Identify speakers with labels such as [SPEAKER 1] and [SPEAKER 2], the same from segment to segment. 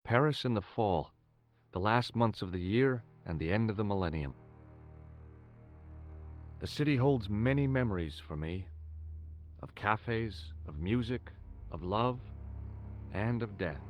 [SPEAKER 1] Paris in the fall, the last months of the year and the end of the millennium. The city holds many memories for me, of cafes, of music, of love, and of death.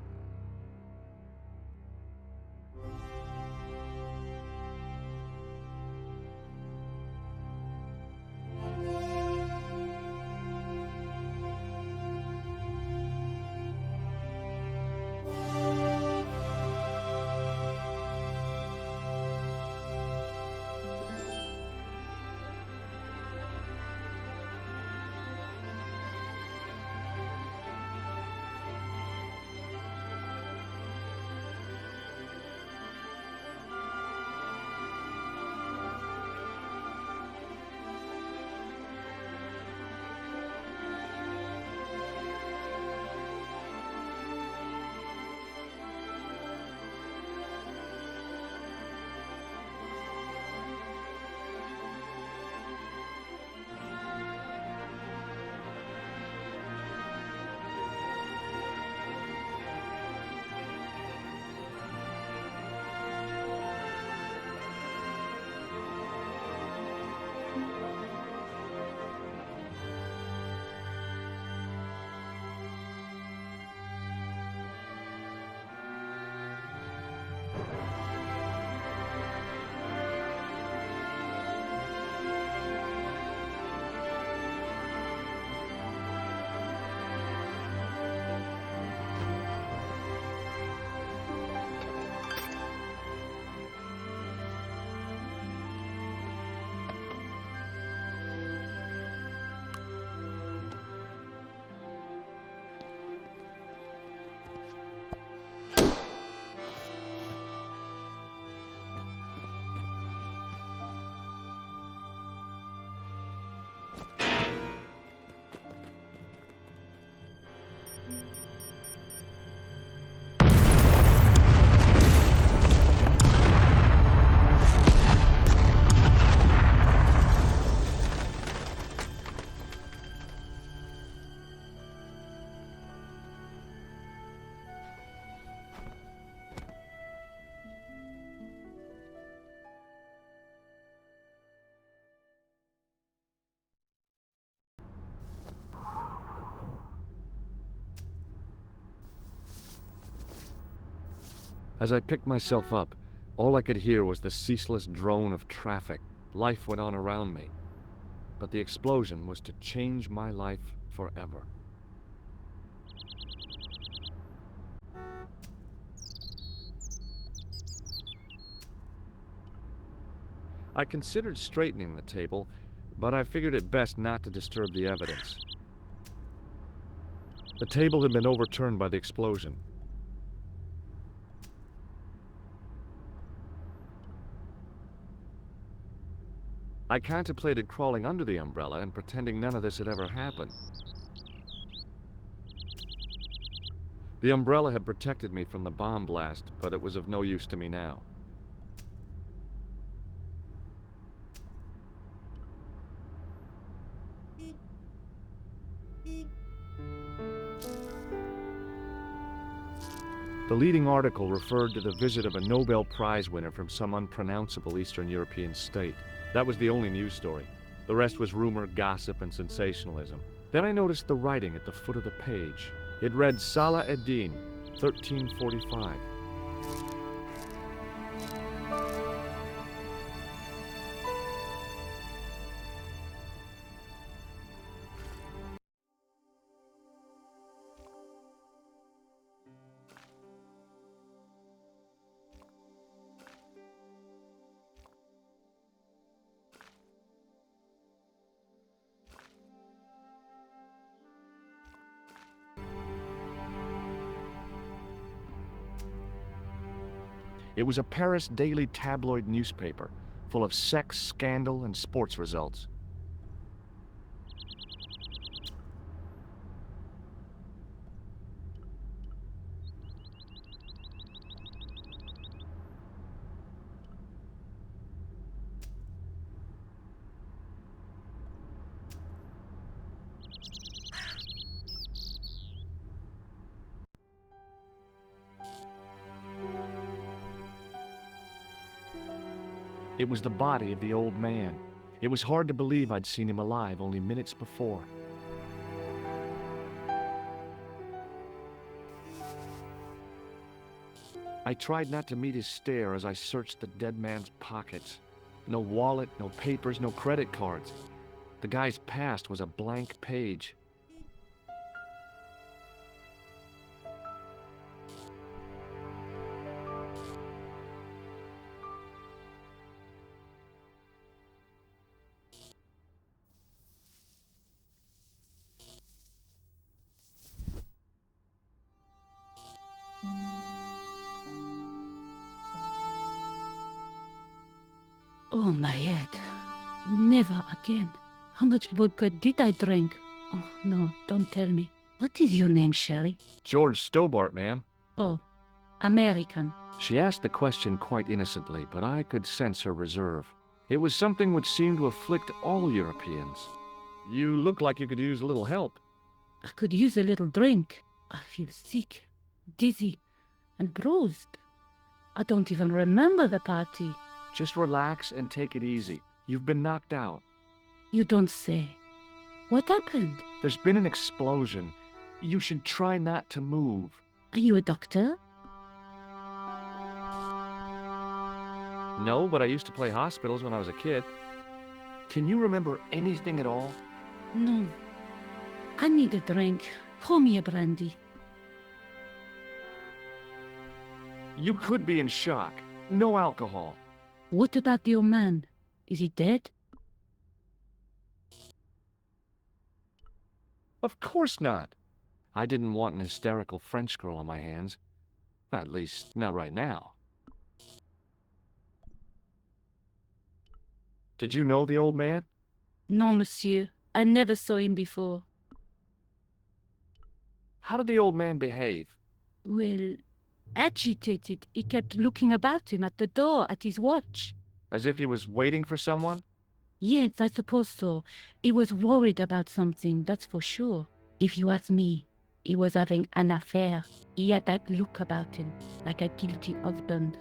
[SPEAKER 1] As I picked myself up, all I could hear was the ceaseless drone of traffic. Life went on around me, but the explosion was to change my life forever. I considered straightening the table, but I figured it best not to disturb the evidence. The table had been overturned by the explosion. I contemplated crawling under the umbrella and pretending none of this had ever happened. The umbrella had protected me from the bomb blast, but it was of no use to me now. The leading article referred to the visit of a Nobel Prize winner from some unpronounceable Eastern European state. That was the only news story. The rest was rumor, gossip, and sensationalism. Then I noticed the writing at the foot of the page. It read Salah ad-Din, 1345. It was a Paris daily tabloid newspaper, full of sex, scandal, and sports results. It was the body of the old man. It was hard to believe I'd seen him alive only minutes before. I tried not to meet his stare as I searched the dead man's pockets. No wallet, no papers, no credit cards. The guy's past was a blank page.
[SPEAKER 2] Oh, my head. Never again. How much vodka did I drink? Oh, no, don't tell me. What is your name, Shelley?
[SPEAKER 1] George Stobart, ma'am.
[SPEAKER 2] Oh, American.
[SPEAKER 1] She asked the question quite innocently, but I could sense her reserve. It was something which seemed to afflict all Europeans. You look like you could use a little help.
[SPEAKER 2] I could use a little drink. I feel sick, dizzy, and bruised. I don't even remember the party.
[SPEAKER 1] Just relax and take it easy. You've been knocked out.
[SPEAKER 2] You don't say. What happened?
[SPEAKER 1] There's been an explosion. You should try not to move.
[SPEAKER 2] Are you a doctor?
[SPEAKER 1] No, but I used to play hospitals when I was a kid. Can you remember anything at all?
[SPEAKER 2] No. I need a drink. Pour me a brandy.
[SPEAKER 1] You could be in shock. No alcohol.
[SPEAKER 2] What about the old man? Is he dead?
[SPEAKER 1] Of course not. I didn't want an hysterical French girl on my hands. At least, not right now. Did you know the old man?
[SPEAKER 2] No, monsieur. I never saw him before.
[SPEAKER 1] How did the old man behave?
[SPEAKER 2] Well, agitated. He kept looking about him at the door, at his watch.
[SPEAKER 1] As if he was waiting for someone?
[SPEAKER 2] Yes, I suppose so. He was worried about something, that's for sure. If you ask me, he was having an affair. He had that look about him, like a guilty husband.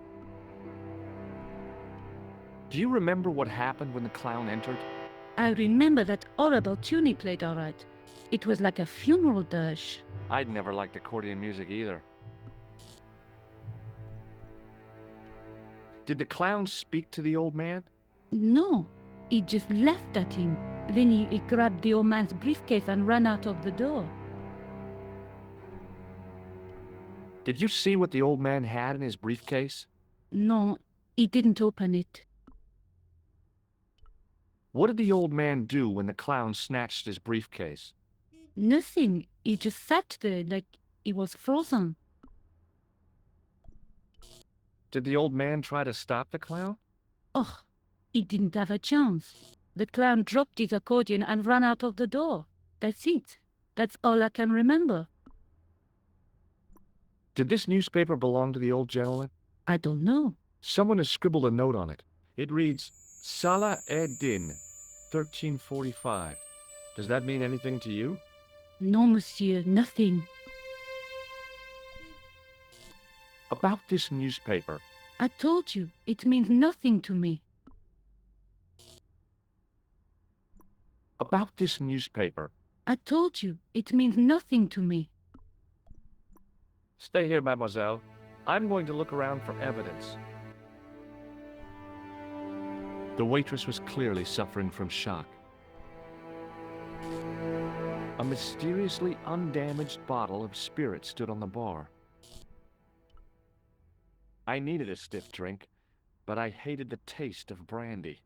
[SPEAKER 1] Do you remember what happened when the clown entered?
[SPEAKER 2] I remember that horrible tune he played all right. It was like a funeral dirge.
[SPEAKER 1] I'd never liked accordion music either. Did the clown speak to the old man?
[SPEAKER 2] No, he just laughed at him. Then he grabbed the old man's briefcase and ran out of the door.
[SPEAKER 1] Did you see what the old man had in his briefcase?
[SPEAKER 2] No, he didn't open it.
[SPEAKER 1] What did the old man do when the clown snatched his briefcase?
[SPEAKER 2] Nothing. He just sat there like he was frozen.
[SPEAKER 1] Did the old man try to stop the clown?
[SPEAKER 2] Oh, he didn't have a chance. The clown dropped his accordion and ran out of the door. That's it. That's all I can remember.
[SPEAKER 1] Did this newspaper belong to the old gentleman?
[SPEAKER 2] I don't know.
[SPEAKER 1] Someone has scribbled a note on it. It reads, Salah ed-Din, 1345. Does that mean anything to you?
[SPEAKER 2] No, monsieur, nothing.
[SPEAKER 1] About this newspaper.
[SPEAKER 2] I told you, it means nothing to me.
[SPEAKER 1] About this newspaper.
[SPEAKER 2] I told you, it means nothing to me.
[SPEAKER 1] Stay here, mademoiselle. I'm going to look around for evidence. The waitress was clearly suffering from shock. A mysteriously undamaged bottle of spirit stood on the bar. I needed a stiff drink, but I hated the taste of brandy.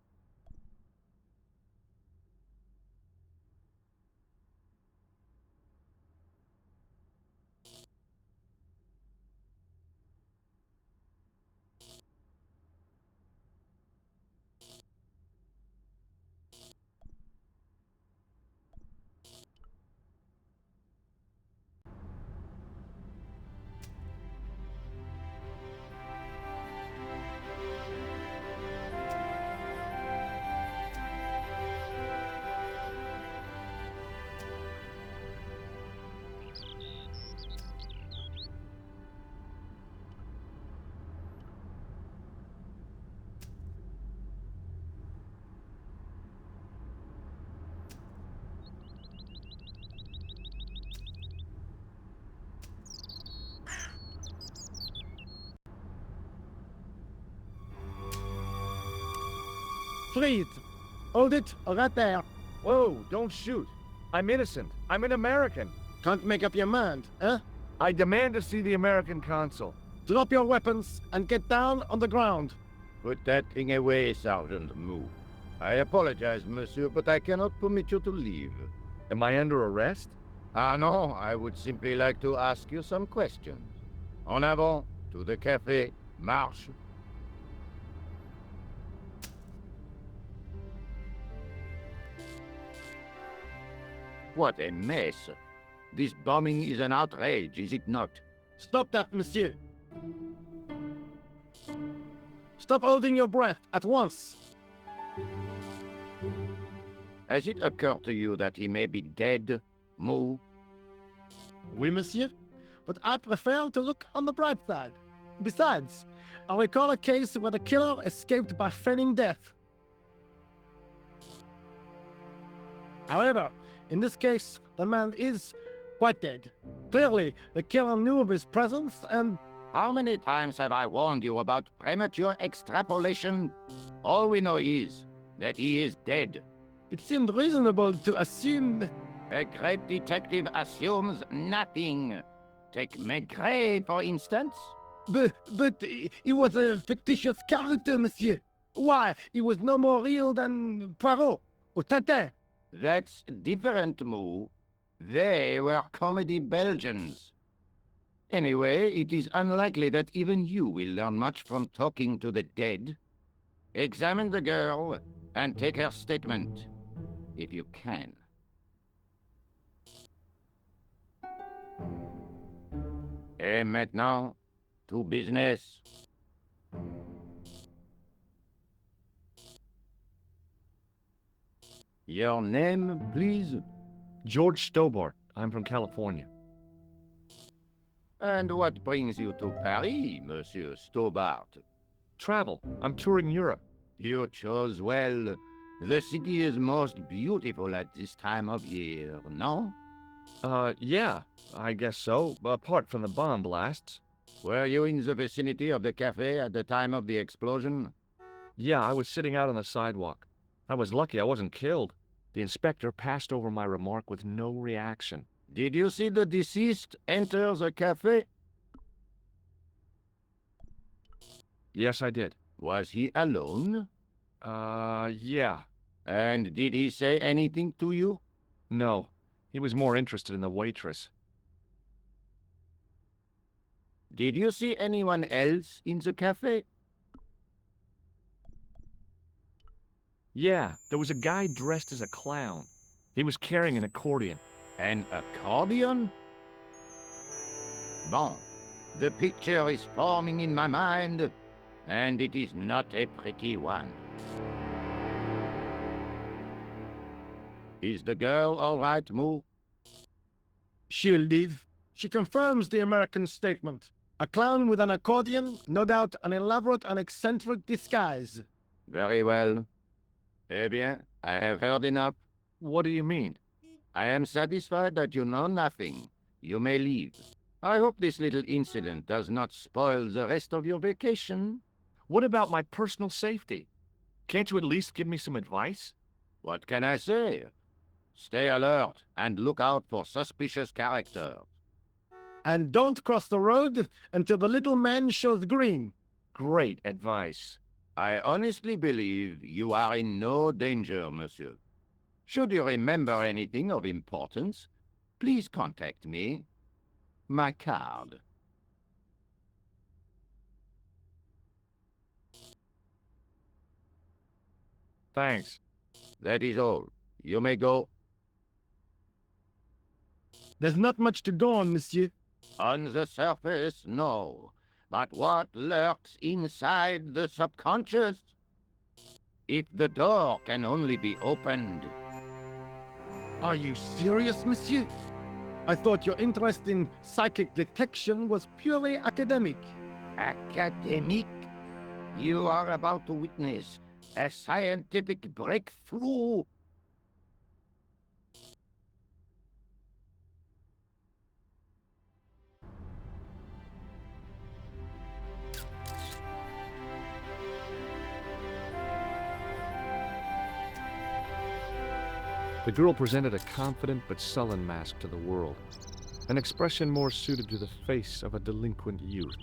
[SPEAKER 3] Freeze! Hold it right there.
[SPEAKER 1] Whoa, don't shoot. I'm innocent. I'm an American.
[SPEAKER 3] Can't make up your mind, eh?
[SPEAKER 1] I demand to see the American consul.
[SPEAKER 3] Drop your weapons and get down on the ground.
[SPEAKER 4] Put that thing away, Sergeant Moo. I apologize, monsieur, but I cannot permit you to leave.
[SPEAKER 1] Am I under arrest?
[SPEAKER 4] Ah, no, I would simply like to ask you some questions. En avant, to the café, marche. What a mess. This bombing is an outrage, is it not?
[SPEAKER 3] Stop that, monsieur. Stop holding your breath at once.
[SPEAKER 4] Has it occurred to you that he may be dead, Moo?
[SPEAKER 3] Oui, monsieur. But I prefer to look on the bright side. Besides, I recall a case where the killer escaped by feigning death. However, in this case, the man is quite dead. Clearly, the killer knew of his presence and...
[SPEAKER 4] How many times have I warned you about premature extrapolation? All we know is that he is dead.
[SPEAKER 3] It seemed reasonable to assume...
[SPEAKER 4] A great detective assumes nothing. Take Maigret, for instance.
[SPEAKER 3] But he was a fictitious character, monsieur. Why, he was no more real than Poirot or Tintin.
[SPEAKER 4] That's different, Moo. They were comedy Belgians. Anyway, it is unlikely that even you will learn much from talking to the dead. Examine the girl and take her statement, if you can. Et maintenant, to business. Your name, please?
[SPEAKER 1] George Stobart. I'm from California.
[SPEAKER 4] And what brings you to Paris, Monsieur Stobart?
[SPEAKER 1] Travel. I'm touring Europe.
[SPEAKER 4] You chose well. The city is most beautiful at this time of year, no?
[SPEAKER 1] Yeah, I guess so, apart from the bomb blasts.
[SPEAKER 4] Were you in the vicinity of the cafe at the time of the explosion?
[SPEAKER 1] Yeah, I was sitting out on the sidewalk. I was lucky I wasn't killed. The inspector passed over my remark with no reaction.
[SPEAKER 4] Did you see the deceased enter the cafe?
[SPEAKER 1] Yes, I did.
[SPEAKER 4] Was he alone?
[SPEAKER 1] Yeah.
[SPEAKER 4] And did he say anything to you?
[SPEAKER 1] No. He was more interested in the waitress.
[SPEAKER 4] Did you see anyone else in the cafe?
[SPEAKER 1] Yeah, there was a guy dressed as a clown. He was carrying an accordion.
[SPEAKER 4] An accordion? Bon, the picture is forming in my mind, and it is not a pretty one. Is the girl all right, Moo?
[SPEAKER 3] She'll live. She confirms the American statement. A clown with an accordion, no doubt an elaborate and eccentric disguise.
[SPEAKER 4] Very well. Eh bien, I have heard enough.
[SPEAKER 1] What do you mean?
[SPEAKER 4] I am satisfied that you know nothing. You may leave. I hope this little incident does not spoil the rest of your vacation.
[SPEAKER 1] What about my personal safety? Can't you at least give me some advice?
[SPEAKER 4] What can I say? Stay alert and look out for suspicious characters.
[SPEAKER 3] And don't cross the road until the little man shows green.
[SPEAKER 1] Great advice.
[SPEAKER 4] I honestly believe you are in no danger, monsieur. Should you remember anything of importance, please contact me. My card.
[SPEAKER 1] Thanks.
[SPEAKER 4] That is all. You may go.
[SPEAKER 3] There's not much to go on, monsieur.
[SPEAKER 4] On the surface, no. But what lurks inside the subconscious? If the door can only be opened.
[SPEAKER 3] Are you serious, monsieur? I thought your interest in psychic detection was purely academic.
[SPEAKER 4] Academic? You are about to witness a scientific breakthrough.
[SPEAKER 1] The girl presented a confident but sullen mask to the world, an expression more suited to the face of a delinquent youth.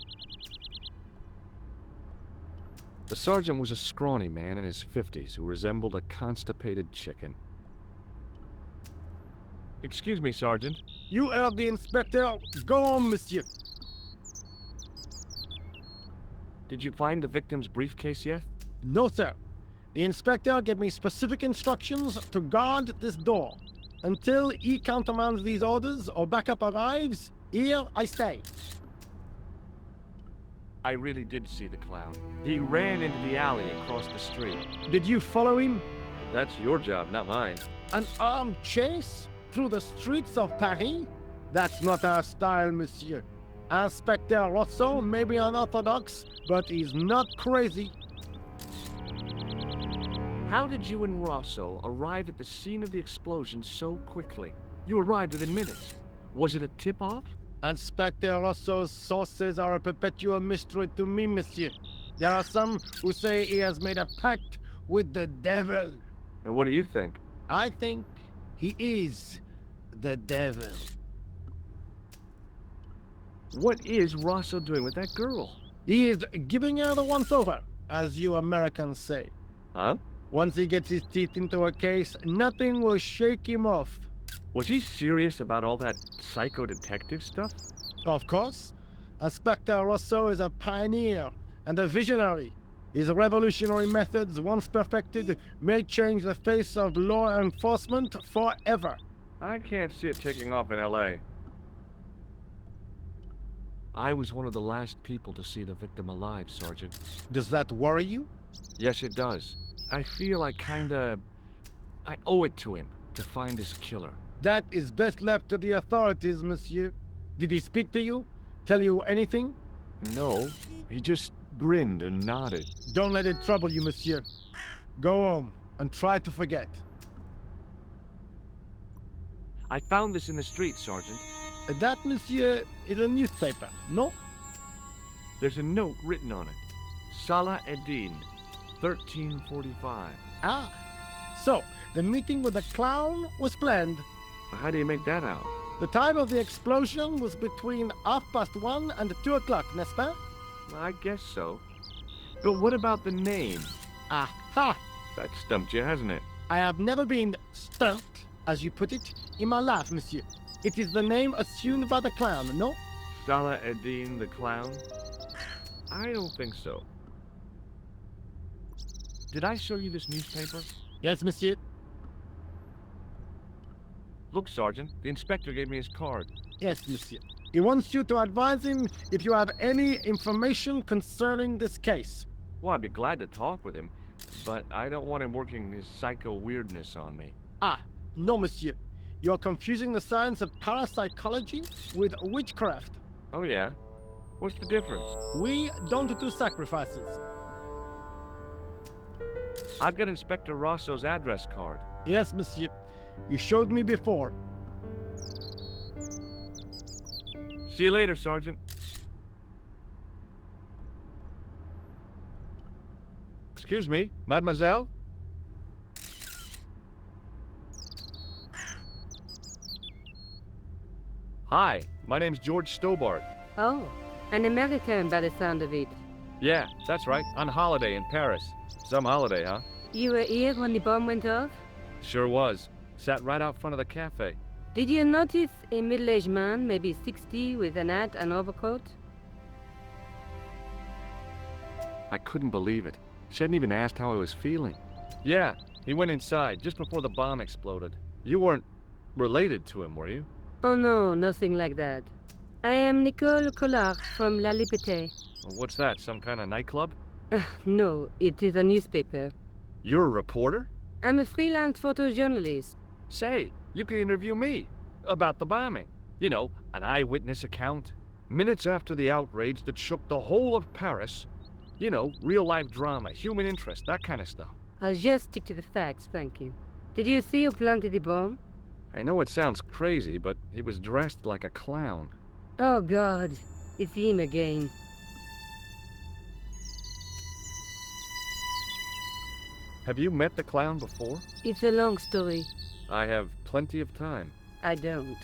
[SPEAKER 1] The sergeant was a scrawny man in his 50s who resembled a constipated chicken. Excuse me, Sergeant.
[SPEAKER 3] You heard the inspector. Go on, monsieur.
[SPEAKER 1] Did you find the victim's briefcase yet?
[SPEAKER 3] No, sir. The inspector gave me specific instructions to guard this door. Until he countermands these orders or backup arrives, here I stay.
[SPEAKER 1] I really did see the clown. He ran into the alley across the street.
[SPEAKER 3] Did you follow him?
[SPEAKER 1] That's your job, not mine.
[SPEAKER 3] An armed chase through the streets of Paris? That's not our style, monsieur. Inspector Rosso may be unorthodox, but he's not crazy.
[SPEAKER 1] How did you and Rosso arrive at the scene of the explosion so quickly? You arrived within minutes. Was it a tip-off?
[SPEAKER 3] Inspector Rosso's sources are a perpetual mystery to me, monsieur. There are some who say he has made a pact with the devil.
[SPEAKER 1] And what do you think?
[SPEAKER 3] I think he is the devil.
[SPEAKER 1] What is Rosso doing with that girl?
[SPEAKER 3] He is giving her the once-over, as you Americans say.
[SPEAKER 1] Huh?
[SPEAKER 3] Once he gets his teeth into a case, nothing will shake him off.
[SPEAKER 1] Was he serious about all that psycho-detective stuff?
[SPEAKER 3] Of course. Inspector Rosso is a pioneer and a visionary. His revolutionary methods, once perfected, may change the face of law enforcement forever.
[SPEAKER 1] I can't see it taking off in L.A. I was one of the last people to see the victim alive, Sergeant.
[SPEAKER 3] Does that worry you?
[SPEAKER 1] Yes, it does. I feel I owe it to him to find his killer.
[SPEAKER 3] That is best left to the authorities, monsieur. Did he speak to you? Tell you anything?
[SPEAKER 1] No, he just grinned and nodded.
[SPEAKER 3] Don't let it trouble you, monsieur. Go home and try to forget.
[SPEAKER 1] I found this in the street, Sergeant.
[SPEAKER 3] That, monsieur, is a newspaper, no?
[SPEAKER 1] There's a note written on it. Salah Eddin, 1345.
[SPEAKER 3] Ah, so the meeting with the clown was planned.
[SPEAKER 1] How do you make that out?
[SPEAKER 3] The time of the explosion was between 1:30 and 2 o'clock, n'est-ce pas?
[SPEAKER 1] I guess so. But what about the name?
[SPEAKER 3] Aha!
[SPEAKER 1] That stumped you, hasn't it?
[SPEAKER 3] I have never been stumped, as you put it, in my life, monsieur. It is the name assumed by the clown, no?
[SPEAKER 1] Salah Eddin the clown? I don't think so. Did I show you this newspaper?
[SPEAKER 3] Yes, monsieur.
[SPEAKER 1] Look, Sergeant, the inspector gave me his card.
[SPEAKER 3] Yes, monsieur. He wants you to advise him if you have any information concerning this case.
[SPEAKER 1] Well, I'd be glad to talk with him, but I don't want him working his psycho weirdness on me.
[SPEAKER 3] Ah, no, monsieur. You're confusing the science of parapsychology with witchcraft.
[SPEAKER 1] Oh, yeah? What's the difference?
[SPEAKER 3] We don't do sacrifices.
[SPEAKER 1] I've got Inspector Rosso's address card.
[SPEAKER 3] Yes, monsieur. You showed me before.
[SPEAKER 1] See you later, Sergeant. Excuse me, mademoiselle? Hi, my name's George Stobart.
[SPEAKER 5] Oh, an American by the sound of it.
[SPEAKER 1] Yeah, that's right, on holiday in Paris. Some holiday, huh?
[SPEAKER 5] You were here when the bomb went off?
[SPEAKER 1] Sure was. Sat right out front of the cafe.
[SPEAKER 5] Did you notice a middle-aged man, maybe 60, with an hat and overcoat?
[SPEAKER 1] I couldn't believe it. She hadn't even asked how I was feeling. Yeah, he went inside just before the bomb exploded. You weren't related to him, were you?
[SPEAKER 5] Oh no, nothing like that. I am Nicole Collard from La Liberté.
[SPEAKER 1] What's that, some kind of nightclub?
[SPEAKER 5] No, it is a newspaper.
[SPEAKER 1] You're a reporter?
[SPEAKER 5] I'm a freelance photojournalist.
[SPEAKER 1] Say, you can interview me about the bombing. You know, an eyewitness account. Minutes after the outrage that shook the whole of Paris. You know, real-life drama, human interest, that kind of stuff.
[SPEAKER 5] I'll just stick to the facts, thank you. Did you see who planted the bomb?
[SPEAKER 1] I know it sounds crazy, but he was dressed like a clown.
[SPEAKER 5] Oh God, it's him again.
[SPEAKER 1] Have you met the clown before?
[SPEAKER 5] It's a long story.
[SPEAKER 1] I have plenty of time.
[SPEAKER 5] I don't.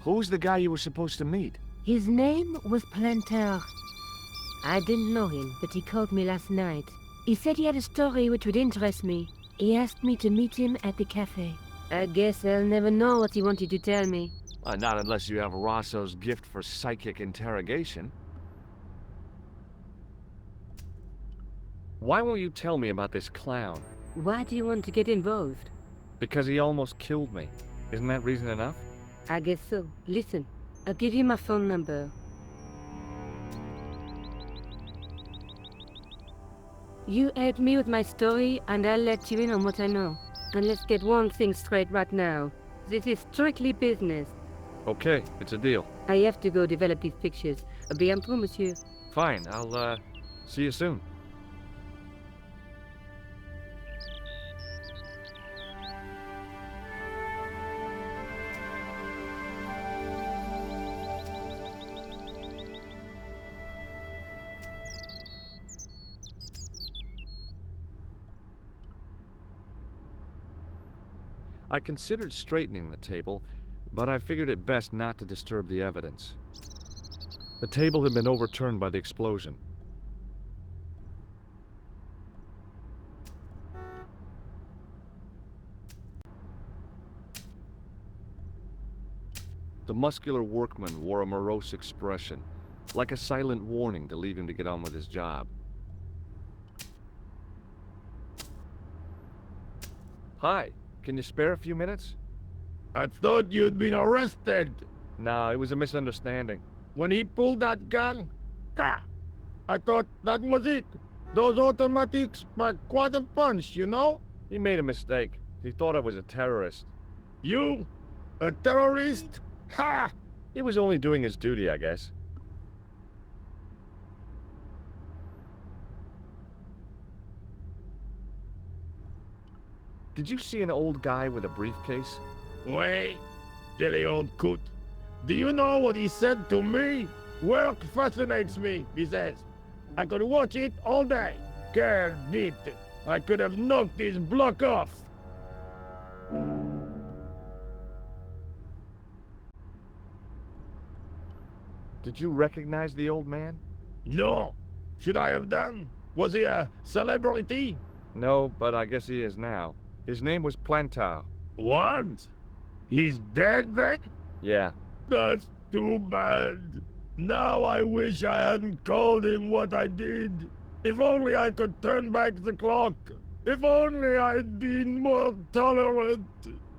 [SPEAKER 1] Who's the guy you were supposed to meet?
[SPEAKER 5] His name was Planter. I didn't know him, but he called me last night. He said he had a story which would interest me. He asked me to meet him at the cafe. I guess I'll never know what he wanted to tell me.
[SPEAKER 1] Not unless you have Rosso's gift for psychic interrogation. Why won't you tell me about this clown?
[SPEAKER 5] Why do you want to get involved?
[SPEAKER 1] Because he almost killed me. Isn't that reason enough?
[SPEAKER 5] I guess so. Listen, I'll give you my phone number. You help me with my story, and I'll let you in on what I know. And let's get one thing straight right now. This is strictly business.
[SPEAKER 1] Okay, it's a deal.
[SPEAKER 5] I have to go develop these pictures. À bientôt, monsieur.
[SPEAKER 1] Fine, I'll, see you soon. I considered straightening the table, but I figured it best not to disturb the evidence. The table had been overturned by the explosion. The muscular workman wore a morose expression, like a silent warning to leave him to get on with his job. Hi, can you spare a few minutes?
[SPEAKER 3] I thought you'd been arrested.
[SPEAKER 1] No, it was a misunderstanding.
[SPEAKER 3] When he pulled that gun, I thought that was it. Those automatics pack quite a punch, you know?
[SPEAKER 1] He made a mistake. He thought I was a terrorist.
[SPEAKER 3] You? A terrorist? Ha!
[SPEAKER 1] He was only doing his duty, I guess. Did you see an old guy with a briefcase?
[SPEAKER 3] Wait, silly old coot. Do you know what he said to me? Work fascinates me, he says. I could watch it all day. Can't beat it. I could have knocked his block off.
[SPEAKER 1] Did you recognize the old man?
[SPEAKER 3] No. Should I have done? Was he a celebrity?
[SPEAKER 1] No, but I guess he is now. His name was Plantar.
[SPEAKER 3] What? He's dead then?
[SPEAKER 1] Yeah.
[SPEAKER 3] That's too bad. Now I wish I hadn't called him what I did. If only I could turn back the clock. If only I'd been more tolerant.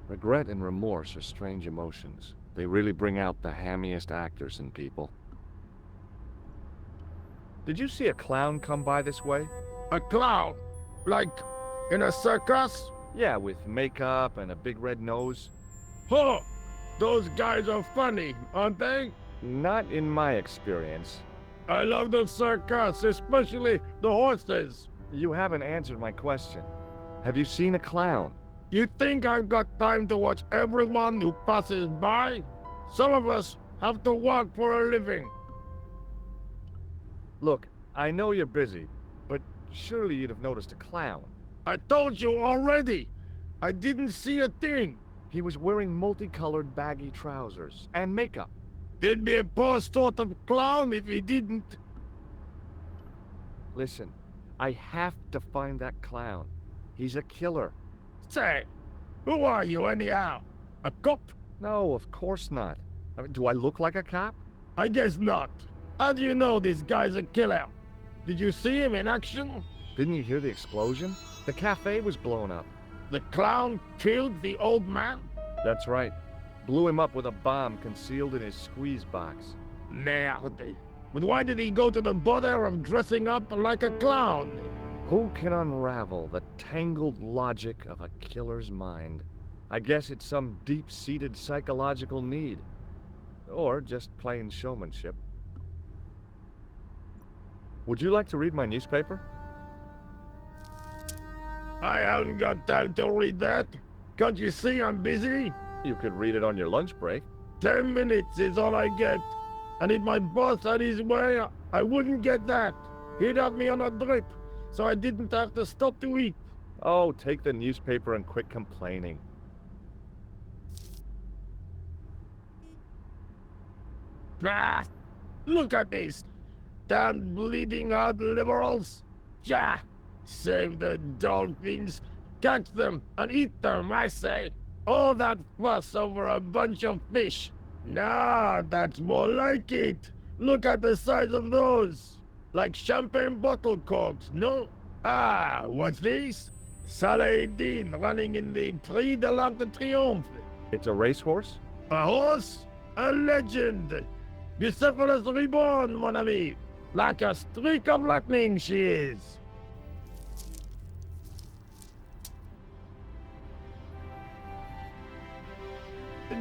[SPEAKER 1] Regret and remorse are strange emotions. They really bring out the hammiest actors in people. Did you see a clown come by this way?
[SPEAKER 3] A clown? Like in a circus?
[SPEAKER 1] Yeah, with makeup and a big red nose.
[SPEAKER 3] Huh! Those guys are funny, aren't they?
[SPEAKER 1] Not in my experience.
[SPEAKER 3] I love the circus, especially the horses.
[SPEAKER 1] You haven't answered my question. Have you seen a clown?
[SPEAKER 3] You think I've got time to watch everyone who passes by? Some of us have to work for a living.
[SPEAKER 1] Look, I know you're busy, but surely you'd have noticed a clown.
[SPEAKER 3] I told you already. I didn't see a thing.
[SPEAKER 1] He was wearing multicolored baggy trousers and makeup.
[SPEAKER 3] He'd be a poor sort of clown if he didn't.
[SPEAKER 1] Listen, I have to find that clown. He's a killer.
[SPEAKER 3] Say, who are you anyhow? A cop?
[SPEAKER 1] No, of course not. I mean, do I look like a cop?
[SPEAKER 3] I guess not. How do you know this guy's a killer? Did you see him in action?
[SPEAKER 1] Didn't you hear the explosion? The cafe was blown up.
[SPEAKER 3] The clown killed the old man?
[SPEAKER 1] That's right. Blew him up with a bomb concealed in his squeeze box.
[SPEAKER 3] Merde. But why did he go to the bother of dressing up like a clown?
[SPEAKER 1] Who can unravel the tangled logic of a killer's mind? I guess it's some deep-seated psychological need. Or just plain showmanship. Would you like to read my newspaper?
[SPEAKER 3] I haven't got time to read that. Can't you see I'm busy?
[SPEAKER 1] You could read it on your lunch break.
[SPEAKER 3] 10 minutes is all I get. And if my boss had his way, I wouldn't get that. He'd have me on a drip, so I didn't have to stop to eat.
[SPEAKER 1] Oh, take the newspaper and quit complaining.
[SPEAKER 3] Ah, look at this. Damn bleeding out liberals. Yeah, save the dolphins. Catch them and eat them, I say. All that fuss over a bunch of fish. Nah, that's more like it. Look at the size of those. Like champagne bottle corks, no? Ah, what's this? Saladin running in the Prix de l'Arc de Triomphe.
[SPEAKER 1] It's a racehorse?
[SPEAKER 3] A horse? A legend! Bucephalus reborn, mon ami! Like a streak of lightning she is!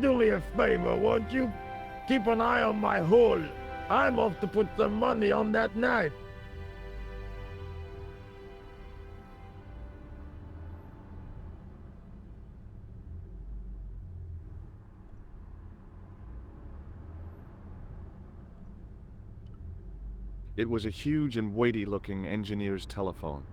[SPEAKER 3] Do me a favor, won't you? Keep an eye on my hole. I'm off to put some money on that knife.
[SPEAKER 1] It was a huge and weighty-looking engineer's telephone.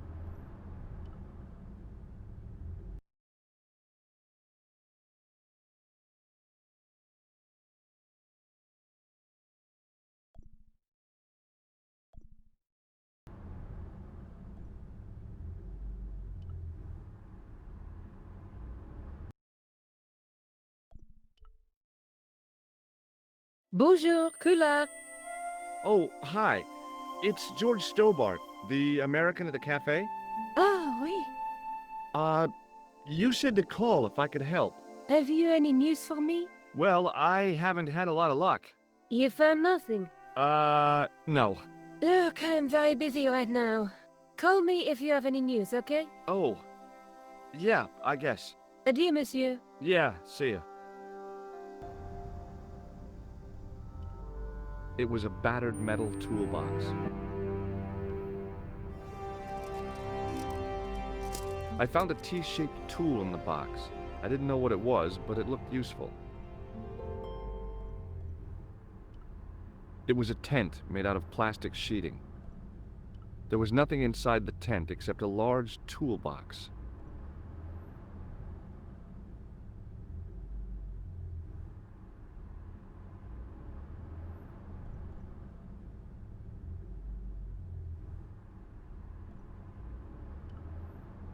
[SPEAKER 5] Bonjour, Kula.
[SPEAKER 1] Oh, hi. It's George Stobart, the American at the cafe.
[SPEAKER 5] Ah, oui.
[SPEAKER 1] You said to call if I could help.
[SPEAKER 5] Have you any news for me?
[SPEAKER 1] Well, I haven't had a lot of luck.
[SPEAKER 5] You found nothing.
[SPEAKER 1] No.
[SPEAKER 5] Look, I'm very busy right now. Call me if you have any news, okay?
[SPEAKER 1] Oh. Yeah, I guess.
[SPEAKER 5] Adieu, monsieur.
[SPEAKER 1] Yeah, see ya. It was a battered metal toolbox. I found a T-shaped tool in the box. I didn't know what it was, but it looked useful. It was a tent made out of plastic sheeting. There was nothing inside the tent except a large toolbox.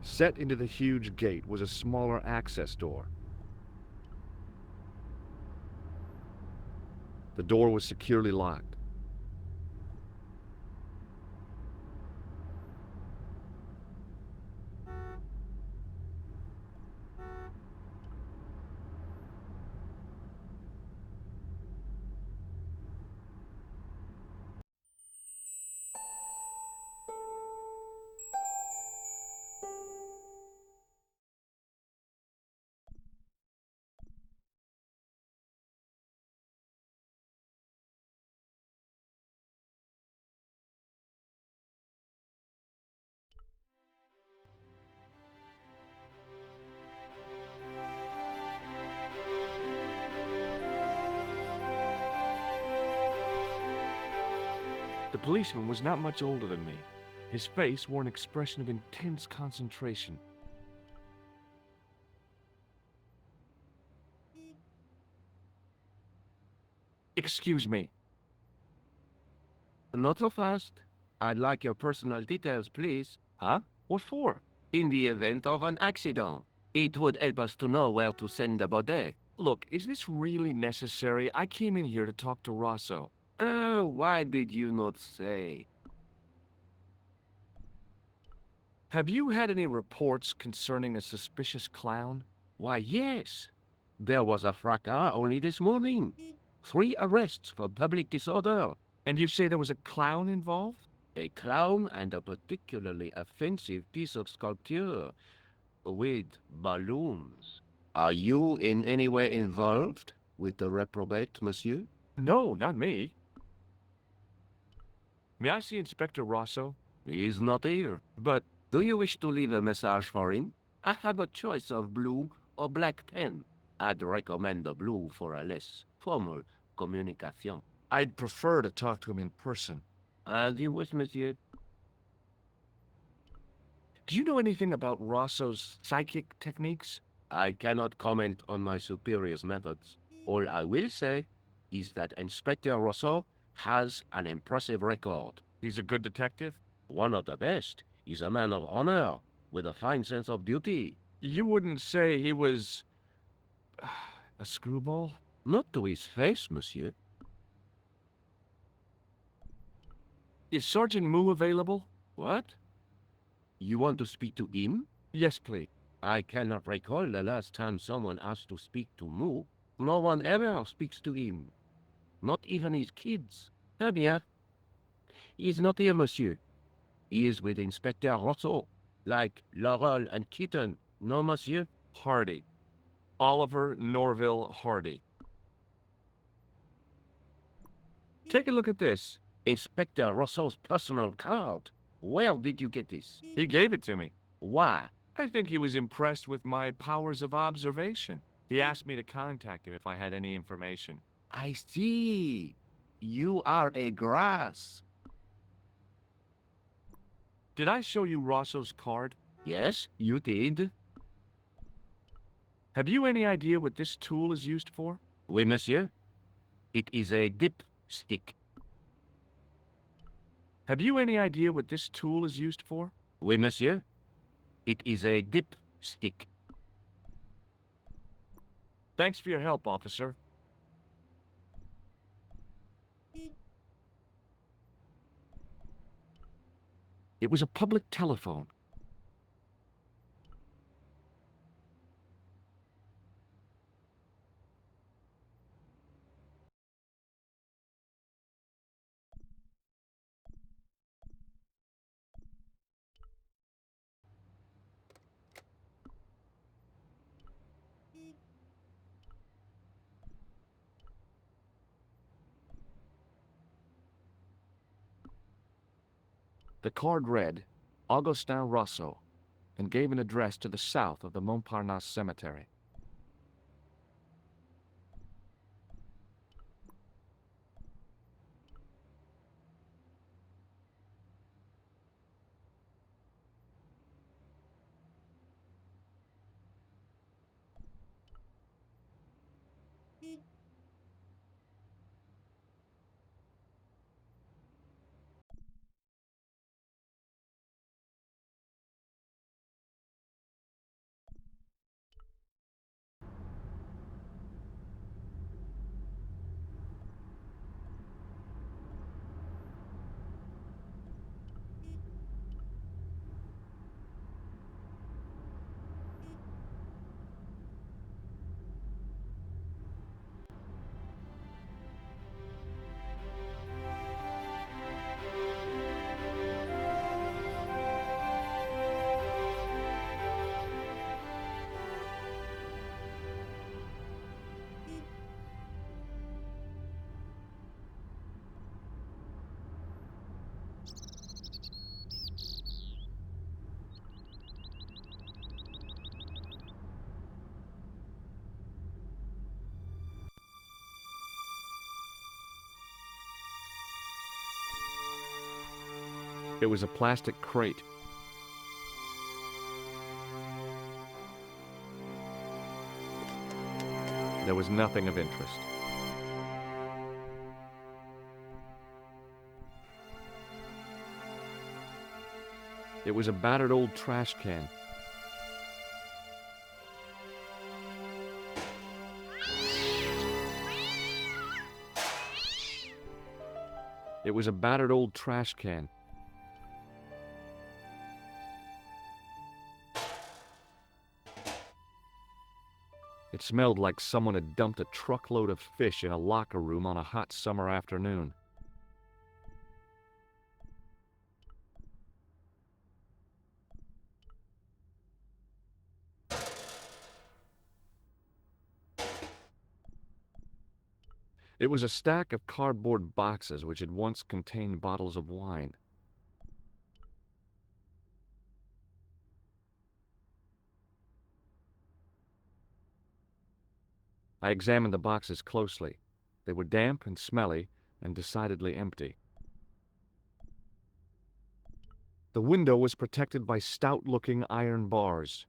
[SPEAKER 1] Set into the huge gate was a smaller access door. The door was securely locked. The policeman was not much older than me. His face wore an expression of intense concentration. Excuse me.
[SPEAKER 6] Not so fast. I'd like your personal details, please.
[SPEAKER 1] Huh? What for?
[SPEAKER 6] In the event of an accident, it would help us to know where to send the body.
[SPEAKER 1] Look, is this really necessary? I came in here to talk to Rosso.
[SPEAKER 6] Oh, why did you not say?
[SPEAKER 1] Have you had any reports concerning a suspicious clown?
[SPEAKER 6] Why, yes. There was a fracas only this morning. 3 arrests for public disorder.
[SPEAKER 1] And you say there was a clown involved?
[SPEAKER 6] A clown and a particularly offensive piece of sculpture with balloons. Are you in any way involved with the reprobate, monsieur?
[SPEAKER 1] No, not me. May I see Inspector Rosso?
[SPEAKER 6] He is not here.
[SPEAKER 1] But
[SPEAKER 6] Do you wish to leave a message for him? I have a choice of blue or black pen. I'd recommend the blue for a less formal communication.
[SPEAKER 1] I'd prefer to talk to him in person.
[SPEAKER 6] As you wish, monsieur.
[SPEAKER 1] Do you know anything about Rosso's psychic techniques?
[SPEAKER 6] I cannot comment on my superior's methods. All I will say is that Inspector Rousseau has an impressive record.
[SPEAKER 1] He's a good detective?
[SPEAKER 6] One of the best. He's a man of honor, with a fine sense of duty.
[SPEAKER 1] You wouldn't say he was a screwball?
[SPEAKER 6] Not to his face, monsieur.
[SPEAKER 1] Is Sergeant Moo available?
[SPEAKER 6] What? You want to speak to him?
[SPEAKER 1] Yes, please.
[SPEAKER 6] I cannot recall the last time someone asked to speak to Moo. No one ever speaks to him. Not even his kids. Eh bien. He is not here, monsieur. He is with Inspector Rousseau. Like Laurel and Keaton. No, monsieur?
[SPEAKER 1] Hardy. Oliver Norville Hardy. Take a look at this.
[SPEAKER 6] Inspector Rousseau's personal card. Where did you get this?
[SPEAKER 1] He gave it to me.
[SPEAKER 6] Why?
[SPEAKER 1] I think he was impressed with my powers of observation. He asked me to contact him if I had any information.
[SPEAKER 6] I see. You are a grass.
[SPEAKER 1] Did I show you Rosso's card?
[SPEAKER 6] Yes, you did.
[SPEAKER 1] Have you any idea what this tool is used for?
[SPEAKER 6] Oui, monsieur. It is a dipstick.
[SPEAKER 1] Have you any idea what this tool is used for?
[SPEAKER 6] Oui, monsieur. It is a dipstick.
[SPEAKER 1] Thanks for your help, officer. It was a public telephone. The card read, Augustin Rosso, and gave an address to the south of the Montparnasse Cemetery. It was a plastic crate. There was nothing of interest. It was a battered old trash can. It was a battered old trash can. It smelled like someone had dumped a truckload of fish in a locker room on a hot summer afternoon. It was a stack of cardboard boxes which had once contained bottles of wine. I examined the boxes closely. They were damp and smelly and decidedly empty. The window was protected by stout-looking iron bars.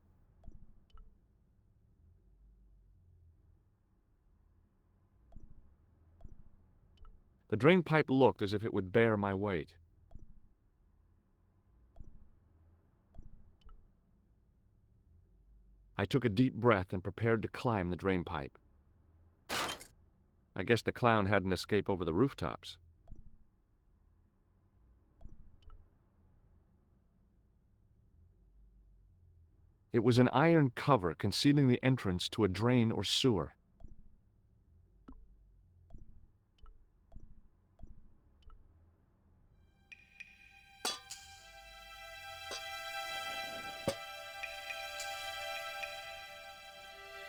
[SPEAKER 1] The drain pipe looked as if it would bear my weight. I took a deep breath and prepared to climb the drain pipe. I guess the clown hadn't escaped over the rooftops. It was an iron cover concealing the entrance to a drain or sewer.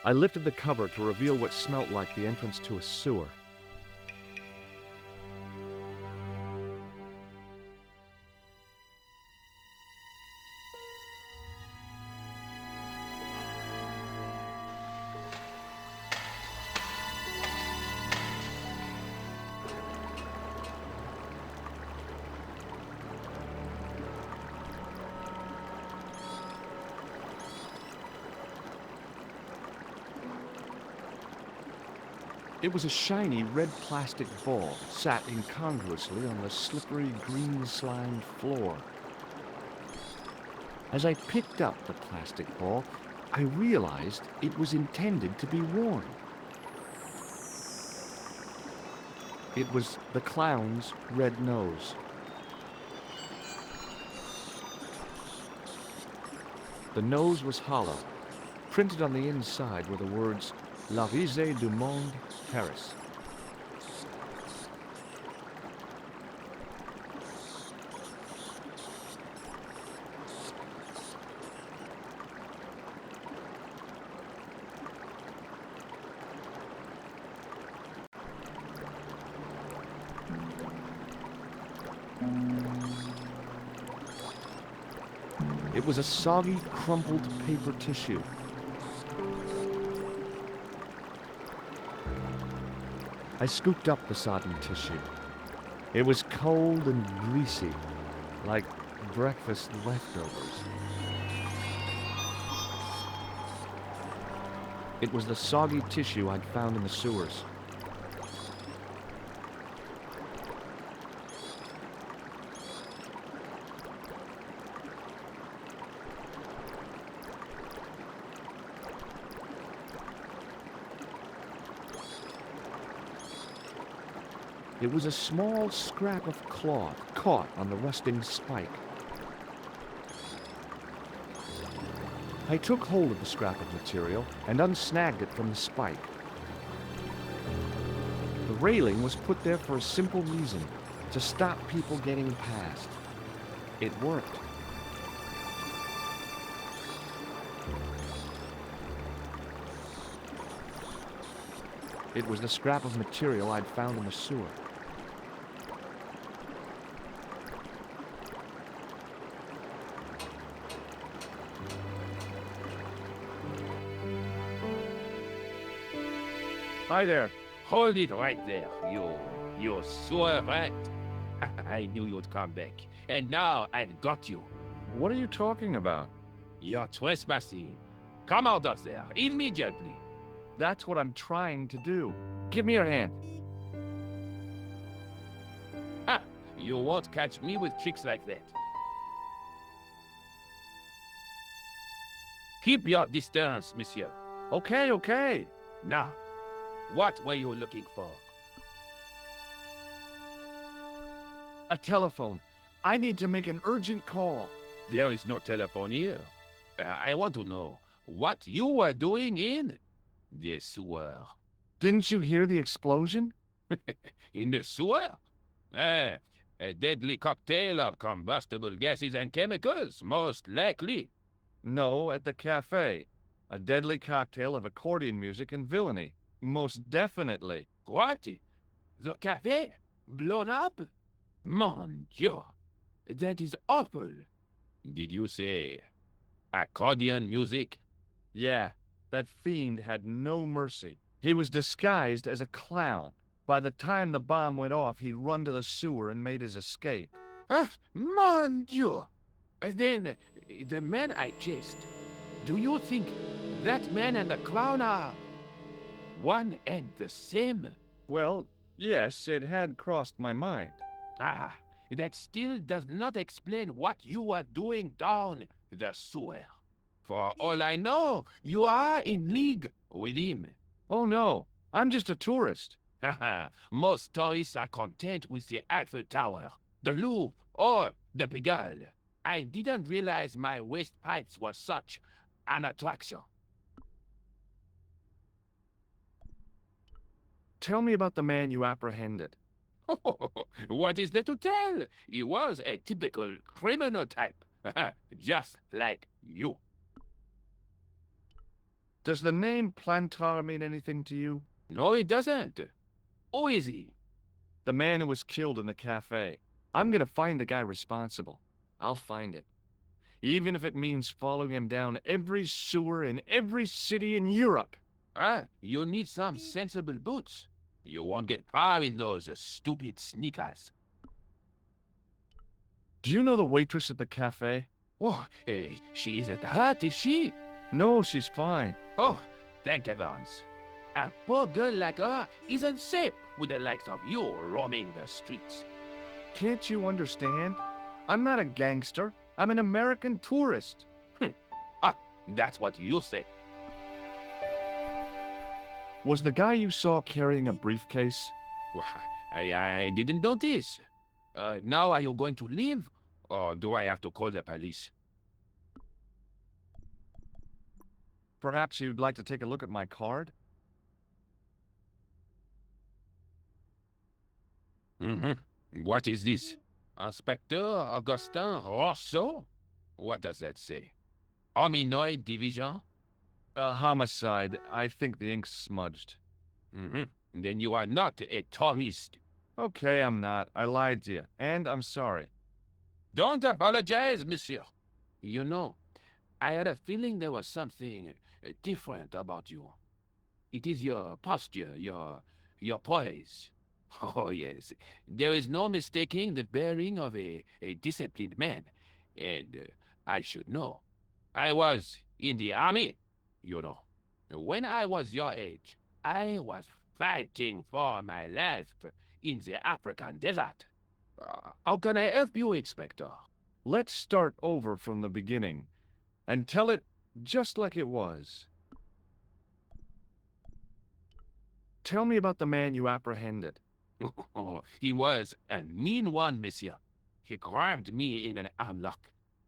[SPEAKER 1] I lifted the cover to reveal what smelt like the entrance to a sewer. It was a shiny red plastic ball sat incongruously on the slippery green slimed floor. As I picked up the plastic ball, I realized it was intended to be worn. It was the clown's red nose. The nose was hollow. Printed on the inside were the words, La Risée du Monde, Paris. It was a soggy, crumpled paper tissue. I scooped up the sodden tissue. It was cold and greasy, like breakfast leftovers. It was the soggy tissue I'd found in the sewers. It was a small scrap of cloth caught on the rusting spike. I took hold of the scrap of material and unsnagged it from the spike. The railing was put there for a simple reason, to stop people getting past. It worked. It was the scrap of material I'd found in the sewer. Hi there.
[SPEAKER 7] Hold it right there, you sewer rat. I knew you'd come back. And now I've got you.
[SPEAKER 1] What are you talking about?
[SPEAKER 7] You're trespassing. Come out of there, immediately.
[SPEAKER 1] That's what I'm trying to do. Give me your hand.
[SPEAKER 7] Ha! You won't catch me with tricks like that. Keep your distance, monsieur.
[SPEAKER 1] Okay, okay.
[SPEAKER 7] Now, what were you looking for?
[SPEAKER 1] A telephone. I need to make an urgent call.
[SPEAKER 7] There is no telephone here. I want to know what you were doing in the sewer.
[SPEAKER 1] Didn't you hear the explosion?
[SPEAKER 7] In the sewer? A deadly cocktail of combustible gases and chemicals, most likely.
[SPEAKER 1] No, at the cafe. A deadly cocktail of accordion music and villainy. Most definitely.
[SPEAKER 7] What? The cafe? Blown up? Mon Dieu! That is awful. Did you say accordion music?
[SPEAKER 1] Yeah, that fiend had no mercy. He was disguised as a clown. By the time the bomb went off, he'd run to the sewer and made his escape.
[SPEAKER 7] Ah, mon Dieu! Then, the man I chased, do you think that man and the clown are one and the same?
[SPEAKER 1] Well, yes, it had crossed my mind.
[SPEAKER 7] Ah, that still does not explain what you are doing down the sewer. For all I know, you are in league with him.
[SPEAKER 1] Oh no, I'm just a tourist.
[SPEAKER 7] Haha, most tourists are content with the Eiffel Tower, the Louvre, or the Pigalle. I didn't realize my waste pipes were such an attraction.
[SPEAKER 1] Tell me about the man you apprehended.
[SPEAKER 7] What is there to tell? He was a typical criminal type, just like you.
[SPEAKER 1] Does the name Plantar mean anything to you?
[SPEAKER 7] No, it doesn't. Who is he?
[SPEAKER 1] The man who was killed in the cafe. I'm gonna find the guy responsible. I'll find him. Even if it means following him down every sewer in every city in Europe.
[SPEAKER 7] Ah, you need some sensible boots. You won't get far in those stupid sneakers.
[SPEAKER 1] Do you know the waitress at the cafe?
[SPEAKER 7] Oh, she isn't hurt, is she?
[SPEAKER 1] No, she's fine.
[SPEAKER 7] Oh, thank heavens. A poor girl like her isn't safe with the likes of you roaming the streets.
[SPEAKER 1] Can't you understand? I'm not a gangster. I'm an American tourist.
[SPEAKER 7] Ah, that's what you say.
[SPEAKER 1] Was the guy you saw carrying a briefcase?
[SPEAKER 7] Well, I didn't notice. Now are you going to leave? Or do I have to call the police?
[SPEAKER 1] Perhaps you'd like to take a look at my card?
[SPEAKER 7] Mm-hmm. What is this? Inspector Augustin Rousseau? What does that say? Hominoid Division?
[SPEAKER 1] A homicide. I think the ink's smudged.
[SPEAKER 7] Mm-hmm. Then you are not a tourist.
[SPEAKER 1] Okay, I'm not. I lied to you, and I'm sorry.
[SPEAKER 7] Don't apologize, monsieur. You know, I had a feeling there was something different about you. It is your posture, your poise. Oh, yes. There is no mistaking the bearing of a disciplined man. And I should know. I was in the army, you know. When I was your age, I was fighting for my life in the African desert. How can I help you, Inspector?
[SPEAKER 1] Let's start over from the beginning, and tell it just like it was. Tell me about the man you apprehended.
[SPEAKER 7] Oh, he was a mean one, monsieur. He grabbed me in an armlock.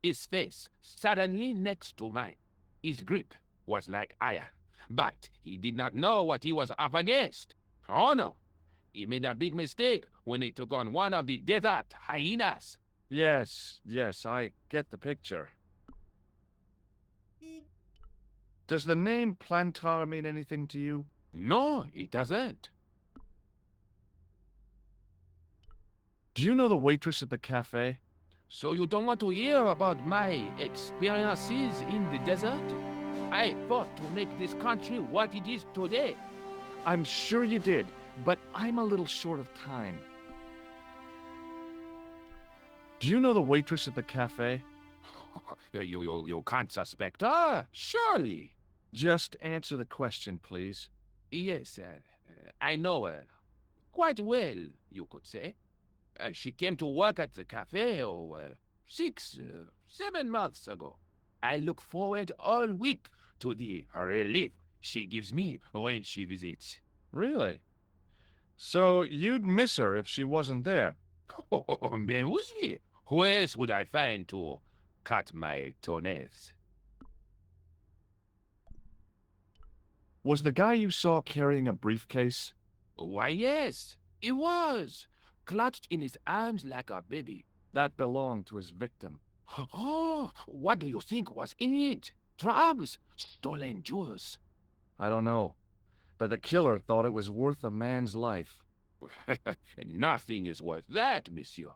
[SPEAKER 7] His face suddenly next to mine. His grip was like iron, but he did not know what he was up against. Oh no, he made a big mistake when he took on one of the desert hyenas.
[SPEAKER 1] Yes, I get the picture. Does the name Plantar mean anything to you?
[SPEAKER 7] No, it doesn't.
[SPEAKER 1] Do you know the waitress at the cafe?
[SPEAKER 7] So you don't want to hear about my experiences in the desert? I fought to make this country what it is today.
[SPEAKER 1] I'm sure you did, but I'm a little short of time. Do you know the waitress at the cafe?
[SPEAKER 7] You can't suspect her, surely.
[SPEAKER 1] Just answer the question, please.
[SPEAKER 7] Yes, I know her. Quite well, you could say. She came to work at the cafe, 7 months ago. I look forward all week to the relief she gives me when she visits.
[SPEAKER 1] Really? So you'd miss her if she wasn't there?
[SPEAKER 7] Oh, ben oui. Who else would I find to cut my toenails?
[SPEAKER 1] Was the guy you saw carrying a briefcase?
[SPEAKER 7] Why, yes, he was. Clutched in his arms like a baby.
[SPEAKER 1] That belonged to his victim.
[SPEAKER 7] Oh, what do you think was in it? Drugs? Stolen jewels?
[SPEAKER 1] I don't know, but the killer thought it was worth a man's life.
[SPEAKER 7] Nothing is worth that, monsieur.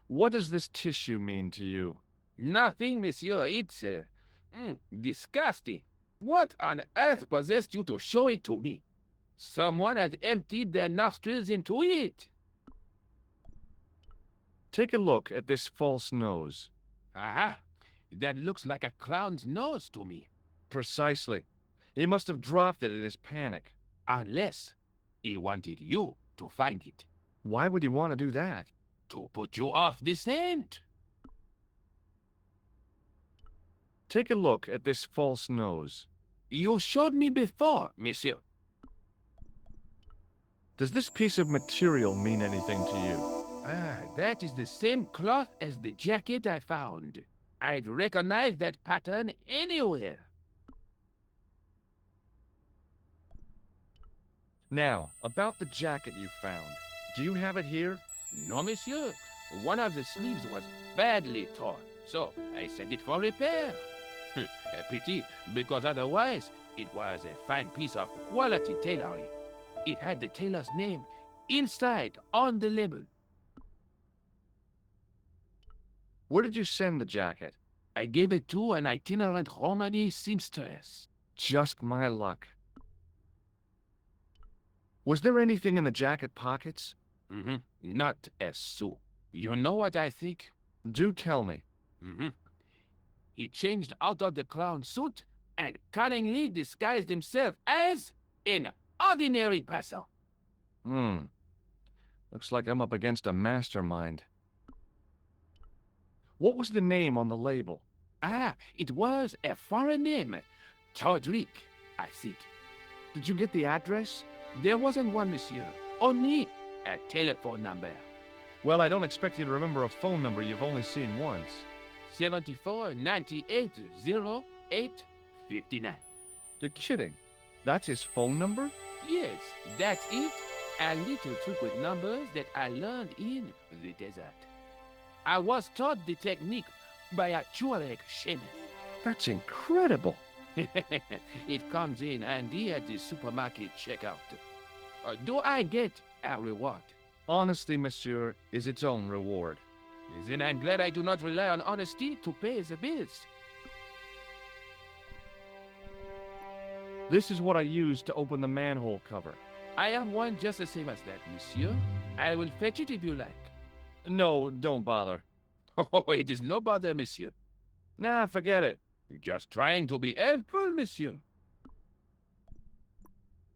[SPEAKER 1] What does this tissue mean to you?
[SPEAKER 7] Nothing, monsieur. It's disgusting. What on earth possessed you to show it to me? Someone has emptied their nostrils into it.
[SPEAKER 1] Take a look at this false nose.
[SPEAKER 7] Aha! That looks like a clown's nose to me.
[SPEAKER 1] Precisely. He must have dropped it in his panic.
[SPEAKER 7] Unless he wanted you to find it.
[SPEAKER 1] Why would he want to do that?
[SPEAKER 7] To put you off the scent.
[SPEAKER 1] Take a look at this false nose.
[SPEAKER 7] You showed me before, monsieur.
[SPEAKER 1] Does this piece of material mean anything to you?
[SPEAKER 7] Ah, that is the same cloth as the jacket I found. I'd recognize that pattern anywhere.
[SPEAKER 1] Now, about the jacket you found. Do you have it here?
[SPEAKER 7] No, monsieur. One of the sleeves was badly torn, so I sent it for repair. A pity, because otherwise it was a fine piece of quality tailoring. It had the tailor's name inside on the label.
[SPEAKER 1] Where did you send the jacket?
[SPEAKER 7] I gave it to an itinerant Romany seamstress.
[SPEAKER 1] Just my luck. Was there anything in the jacket pockets?
[SPEAKER 7] Not a sou. You know what I think?
[SPEAKER 1] Do tell me.
[SPEAKER 7] He changed out of the clown suit and cunningly disguised himself as an ordinary person.
[SPEAKER 1] Looks like I'm up against a mastermind. What was the name on the label?
[SPEAKER 7] Ah, it was a foreign name. Todrick, I think.
[SPEAKER 1] Did you get the address?
[SPEAKER 7] There wasn't one, monsieur. Only a telephone number.
[SPEAKER 1] Well, I don't expect you to remember a phone number you've only seen once.
[SPEAKER 7] 74 98 08 59.
[SPEAKER 1] You're kidding. That's his phone number?
[SPEAKER 7] Yes, that's it. A little trick with numbers that I learned in the desert. I was taught the technique by a Tuareg shaman.
[SPEAKER 1] That's incredible.
[SPEAKER 7] It comes in handy at the supermarket checkout. Do I get a reward?
[SPEAKER 1] Honesty, monsieur, is its own reward.
[SPEAKER 7] Then I'm glad I do not rely on honesty to pay the bills.
[SPEAKER 1] This is what I used to open the manhole cover.
[SPEAKER 7] I have one just the same as that, monsieur. I will fetch it if you like.
[SPEAKER 1] No, don't bother.
[SPEAKER 7] Oh, it is no bother, monsieur.
[SPEAKER 1] Nah, forget it.
[SPEAKER 7] Just trying to be helpful, monsieur.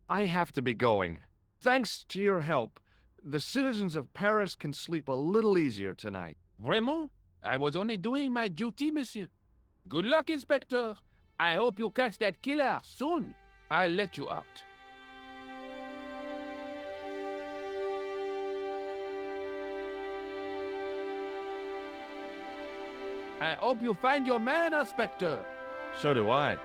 [SPEAKER 1] I have to be going. Thanks to your help, the citizens of Paris can sleep a little easier tonight.
[SPEAKER 7] Vraiment? I was only doing my duty, monsieur. Good luck, Inspector. I hope you catch that killer soon. I'll let you out. I hope you find your man, Inspector.
[SPEAKER 1] So do I.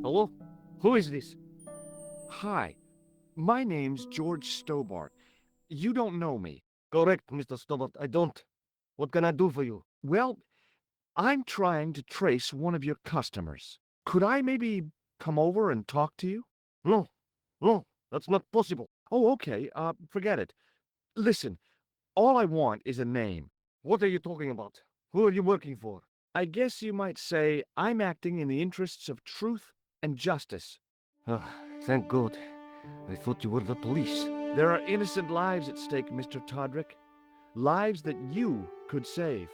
[SPEAKER 3] Hello? Who is this?
[SPEAKER 1] Hi, my name's George Stobart. You don't know me.
[SPEAKER 3] Correct, Mr. Stobart. I don't. What can I do for you?
[SPEAKER 1] Well, I'm trying to trace one of your customers. Could I maybe come over and talk to you?
[SPEAKER 3] No, that's not possible.
[SPEAKER 1] Oh, okay. Forget it. Listen, all I want is a name.
[SPEAKER 3] What are you talking about? Who are you working for?
[SPEAKER 1] I guess you might say I'm acting in the interests of truth and justice.
[SPEAKER 3] Thank God. I thought you were the police.
[SPEAKER 1] There are innocent lives at stake, Mr. Todrick. Lives that you could save.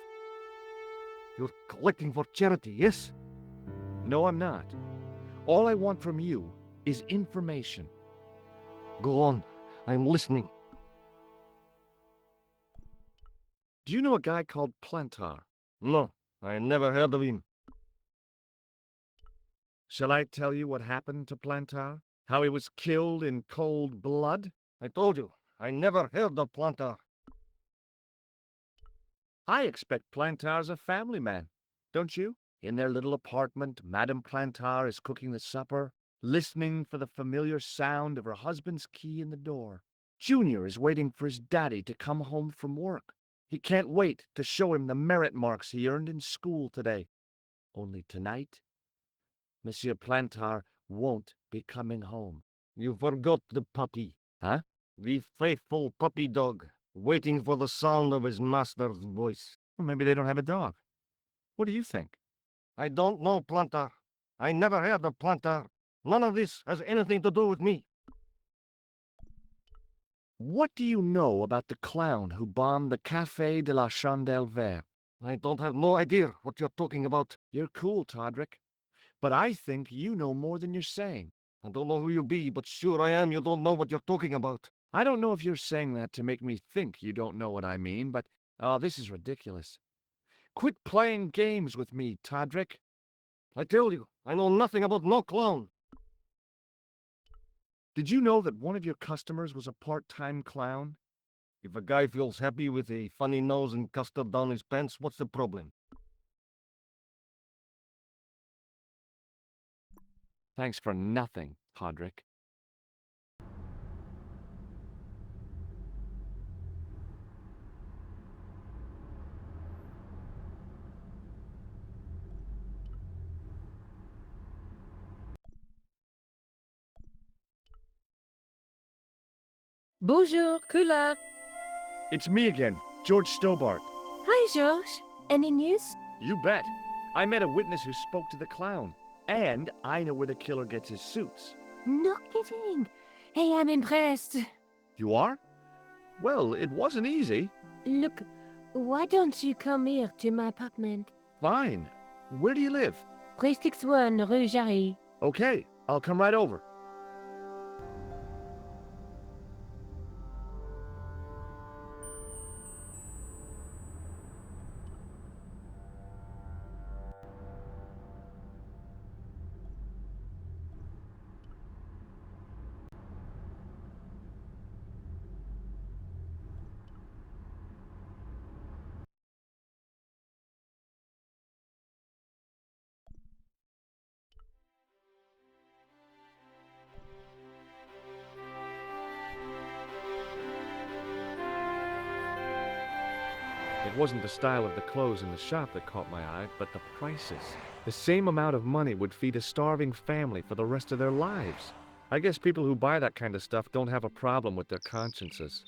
[SPEAKER 3] You're collecting for charity, yes?
[SPEAKER 1] No, I'm not. All I want from you is information.
[SPEAKER 3] Go on. I'm listening.
[SPEAKER 1] Do you know a guy called Plantar?
[SPEAKER 3] No, I never heard of him.
[SPEAKER 1] Shall I tell you what happened to Plantar? How he was killed in cold blood?
[SPEAKER 3] I told you, I never heard of Plantar.
[SPEAKER 1] I expect Plantar's a family man. don't you? In their little apartment, Madame Plantar is cooking the supper, listening for the familiar sound of her husband's key in the door. Junior is waiting for his daddy to come home from work. He can't wait to show him the merit marks he earned in school today. Only tonight, Monsieur Plantar won't be coming home.
[SPEAKER 3] You forgot the puppy.
[SPEAKER 1] Huh?
[SPEAKER 3] The faithful puppy dog, waiting for the sound of his master's voice.
[SPEAKER 1] Well, maybe they don't have a dog. What do you think?
[SPEAKER 3] I don't know, Plantar. I never heard of Plantar. None of this has anything to do with me.
[SPEAKER 1] What do you know about the clown who bombed the Café de la Chandelle Verte?
[SPEAKER 3] I don't have no idea what you're talking about.
[SPEAKER 1] You're cool, Todrick. But I think you know more than you're saying.
[SPEAKER 3] I don't know who you be, but sure I am you don't know what you're talking about.
[SPEAKER 1] I don't know if you're saying that to make me think you don't know what I mean, but, oh, this is ridiculous. Quit playing games with me, Todrick.
[SPEAKER 3] I tell you, I know nothing about no clown.
[SPEAKER 1] Did you know that one of your customers was a part-time clown?
[SPEAKER 3] If a guy feels happy with a funny nose and custard down his pants, what's the problem?
[SPEAKER 1] Thanks for nothing, Todrick.
[SPEAKER 5] Bonjour, Kula.
[SPEAKER 1] It's me again, George Stobart.
[SPEAKER 5] Hi, George. Any news?
[SPEAKER 1] You bet. I met a witness who spoke to the clown. And I know where the killer gets his suits.
[SPEAKER 5] No kidding. Hey, I'm impressed.
[SPEAKER 1] You are? Well, it wasn't easy.
[SPEAKER 5] Look, why don't you come here to my apartment?
[SPEAKER 1] Fine. Where do you live?
[SPEAKER 5] 361 Rue Jarry.
[SPEAKER 1] Okay, I'll come right over. It wasn't the style of the clothes in the shop that caught my eye, but the prices. The same amount of money would feed a starving family for the rest of their lives. I guess people who buy that kind of stuff don't have a problem with their consciences.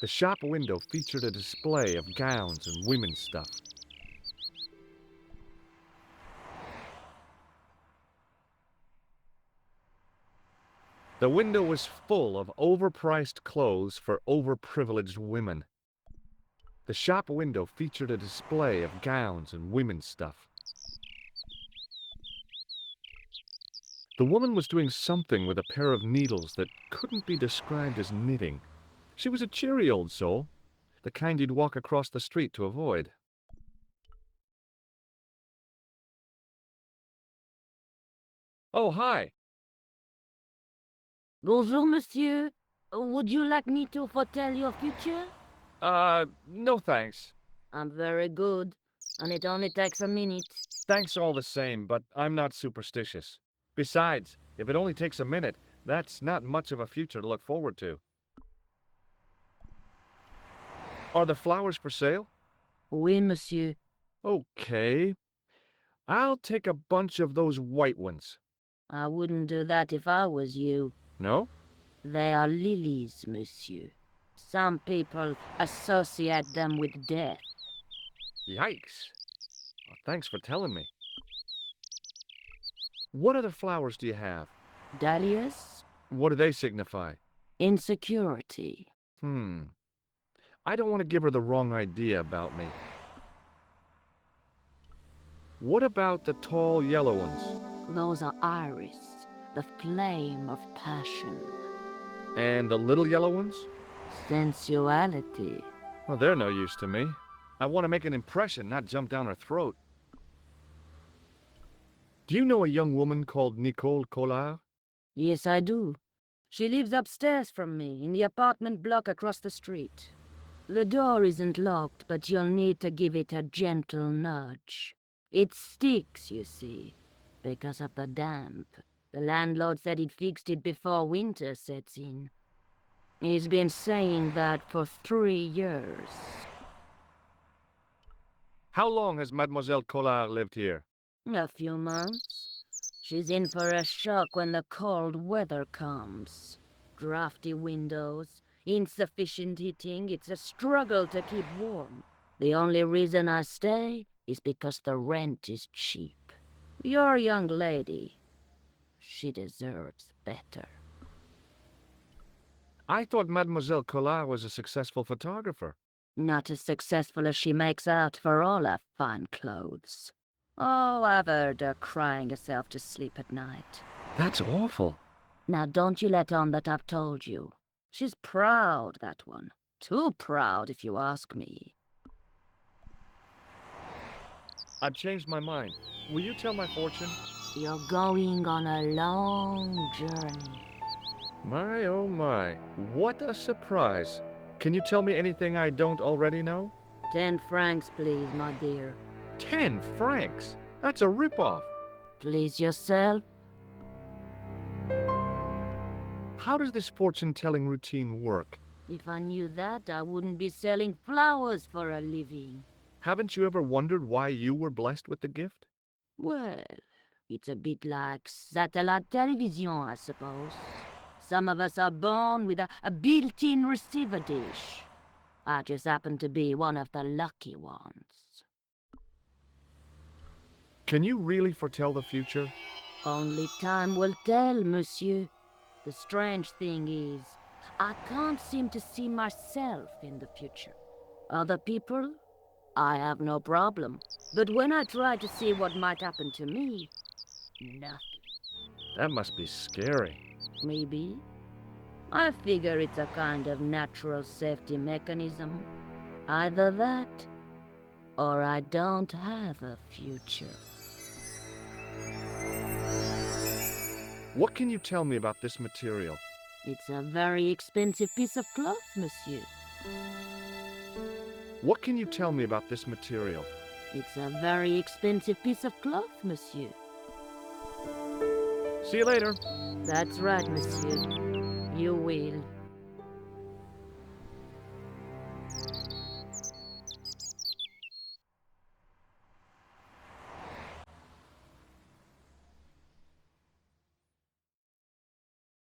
[SPEAKER 1] The shop window featured a display of gowns and women's stuff. The window was full of overpriced clothes for overprivileged women. The shop window featured a display of gowns and women's stuff. The woman was doing something with a pair of needles that couldn't be described as knitting. She was a cheery old soul, the kind you'd walk across the street to avoid. Oh, hi.
[SPEAKER 5] Bonjour, monsieur. Would you like me to foretell your future?
[SPEAKER 1] No thanks.
[SPEAKER 5] I'm very good, and it only takes a minute.
[SPEAKER 1] Thanks all the same, but I'm not superstitious. Besides, if it only takes a minute, that's not much of a future to look forward to. Are the flowers for sale?
[SPEAKER 5] Oui, monsieur.
[SPEAKER 1] Okay. I'll take a bunch of those white ones.
[SPEAKER 5] I wouldn't do that if I was you.
[SPEAKER 1] No?
[SPEAKER 5] They are lilies, monsieur. Some people associate them with death.
[SPEAKER 1] Yikes. Well, thanks for telling me. What other flowers do you have?
[SPEAKER 5] Dahlias?
[SPEAKER 1] What do they signify?
[SPEAKER 5] Insecurity.
[SPEAKER 1] I don't want to give her the wrong idea about me. What about the tall yellow ones?
[SPEAKER 5] Those are iris, the flame of passion.
[SPEAKER 1] And the little yellow ones?
[SPEAKER 5] Sensuality.
[SPEAKER 1] Well, they're no use to me. I want to make an impression, not jump down her throat. Do you know a young woman called Nicole Collard?
[SPEAKER 5] Yes, I do. She lives upstairs from me, in the apartment block across the street. The door isn't locked, but you'll need to give it a gentle nudge. It sticks, you see, because of the damp. The landlord said he'd fixed it before winter sets in. He's been saying that for 3 years.
[SPEAKER 1] How long has Mademoiselle Collard lived here?
[SPEAKER 5] A few months. She's in for a shock when the cold weather comes. Drafty windows, insufficient heating, it's a struggle to keep warm. The only reason I stay is because the rent is cheap. Your young lady, she deserves better.
[SPEAKER 1] I thought Mademoiselle Collard was a successful photographer.
[SPEAKER 5] Not as successful as she makes out for all her fine clothes. Oh, I've heard her crying herself to sleep at night.
[SPEAKER 1] That's awful.
[SPEAKER 5] Now don't you let on that I've told you. She's proud, that one. Too proud, if you ask me.
[SPEAKER 1] I've changed my mind. Will you tell my fortune?
[SPEAKER 5] You're going on a long journey.
[SPEAKER 1] My, oh my. What a surprise. Can you tell me anything I don't already know?
[SPEAKER 5] 10 francs, please, my dear.
[SPEAKER 1] 10 francs? That's a ripoff.
[SPEAKER 5] Please yourself?
[SPEAKER 1] How does this fortune-telling routine work?
[SPEAKER 5] If I knew that, I wouldn't be selling flowers for a living.
[SPEAKER 1] Haven't you ever wondered why you were blessed with the gift?
[SPEAKER 5] Well, it's a bit like satellite television, I suppose. Some of us are born with a built-in receiver dish. I just happen to be one of the lucky ones.
[SPEAKER 1] Can you really foretell the future?
[SPEAKER 5] Only time will tell, monsieur. The strange thing is, I can't seem to see myself in the future. Other people, I have no problem. But when I try to see what might happen to me, nothing.
[SPEAKER 1] That must be scary.
[SPEAKER 5] Maybe. I figure it's a kind of natural safety mechanism. Either that, or I don't have a future.
[SPEAKER 1] What can you tell me about this material?
[SPEAKER 5] It's a very expensive piece of cloth, monsieur.
[SPEAKER 1] What can you tell me about this material?
[SPEAKER 5] It's a very expensive piece of cloth, monsieur.
[SPEAKER 1] See you later.
[SPEAKER 5] That's right, monsieur. You will.